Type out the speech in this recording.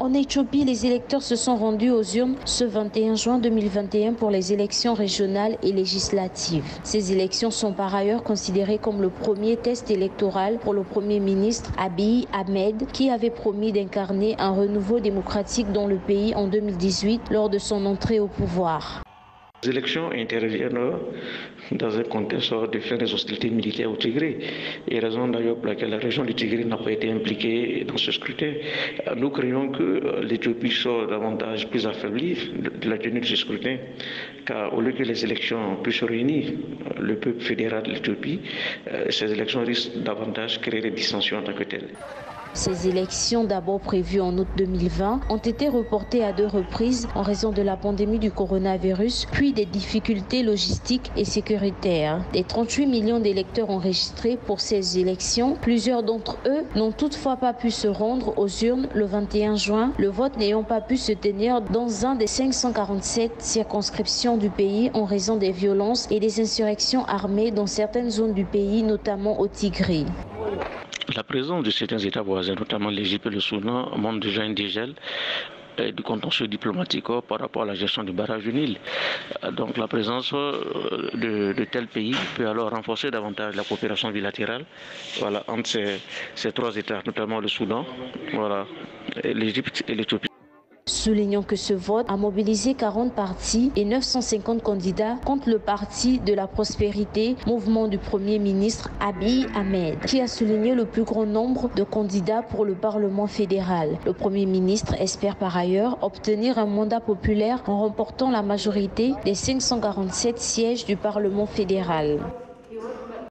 En Éthiopie, les électeurs se sont rendus aux urnes ce 21 juin 2021 pour les élections régionales et législatives. Ces élections sont par ailleurs considérées comme le premier test électoral pour le Premier ministre Abiy Ahmed, qui avait promis d'incarner un renouveau démocratique dans le pays en 2018 lors de son entrée au pouvoir. Les élections interviennent dans un contexte de fin des hostilités militaires au Tigré, et raison d'ailleurs pour laquelle la région du Tigré n'a pas été impliquée dans ce scrutin. Nous craignons que l'Éthiopie soit davantage plus affaiblie de la tenue de ce scrutin, car au lieu que les élections puissent réunir le peuple fédéral de l'Éthiopie, ces élections risquent davantage de créer des dissensions en tant que telles. Ces élections, d'abord prévues en août 2020, ont été reportées à 2 reprises en raison de la pandémie du coronavirus, puis des difficultés logistiques et sécuritaires. Des 38 millions d'électeurs enregistrés pour ces élections, plusieurs d'entre eux n'ont toutefois pas pu se rendre aux urnes le 21 juin, le vote n'ayant pas pu se tenir dans un des 547 circonscriptions du pays en raison des violences et des insurrections armées dans certaines zones du pays, notamment au Tigré. La présence de certains États voisins, notamment l'Égypte et le Soudan, montre déjà un dégel du contentieux diplomatique par rapport à la gestion du barrage du Nil. Donc la présence de tels pays peut alors renforcer davantage la coopération bilatérale entre ces 3 États, notamment le Soudan, l'Égypte et l'Éthiopie. Soulignons que ce vote a mobilisé 40 partis et 950 candidats contre le Parti de la Prospérité, mouvement du Premier ministre Abiy Ahmed, qui a souligné le plus grand nombre de candidats pour le Parlement fédéral. Le Premier ministre espère par ailleurs obtenir un mandat populaire en remportant la majorité des 547 sièges du Parlement fédéral.